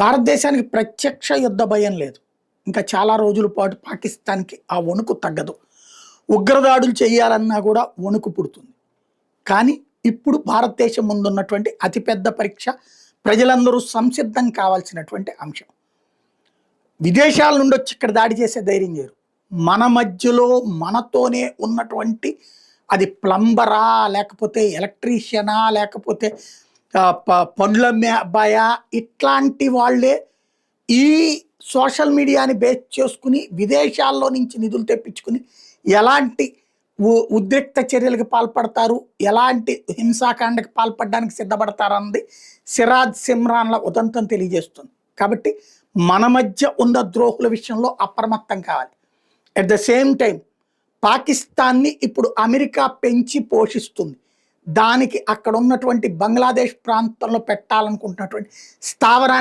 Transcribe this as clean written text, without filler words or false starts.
భారతదేశానికి ప్రత్యక్ష యుద్ధ భయం లేదు. ఇంకా చాలా రోజుల పాటు పాకిస్తాన్‌కి ఆ వణుకు తగ్గదు. ఉగ్రదాడులు చేయాలన్నా కూడా వణుకు పుడుతుంది. కానీ ఇప్పుడు భారతదేశం ముందున్నటువంటి అతిపెద్ద పరీక్ష ప్రజలందరూ సంసిద్ధం కావాల్సినటువంటి అంశం. విదేశాల నుండి వచ్చి ఇక్కడ దాడి చేసే ధైర్యం చేయరు. మన మధ్యలో మనతోనే ఉన్నటువంటి అది ప్లంబరా, లేకపోతే ఎలక్ట్రీషియనా, లేకపోతే పండ్లమ్మే అబ్బాయా, ఇట్లాంటి వాళ్ళే ఈ సోషల్ మీడియాని బేస్ చేసుకుని విదేశాల్లో నుంచి నిధులు తెప్పించుకుని ఎలాంటి ఉద్రిక్త చర్యలకు పాల్పడతారు, ఎలాంటి హింసాకాండకి పాల్పడడానికి సిద్ధపడతారన్నది సిరాజ్ సిమ్రాన్ల ఉదంతం తెలియజేస్తుంది. కాబట్టి మన మధ్య ఉన్న ద్రోహుల విషయంలో అప్రమత్తం కావాలి. అట్ ద సేమ్ టైం పాకిస్తాన్ని ఇప్పుడు అమెరికా పెంచి పోషిస్తుంది. దానికి అక్కడ ఉన్నటువంటి బంగ్లాదేశ్ ప్రాంతంలో పెట్టాలనుకుంటున్నటువంటి స్థావరానికి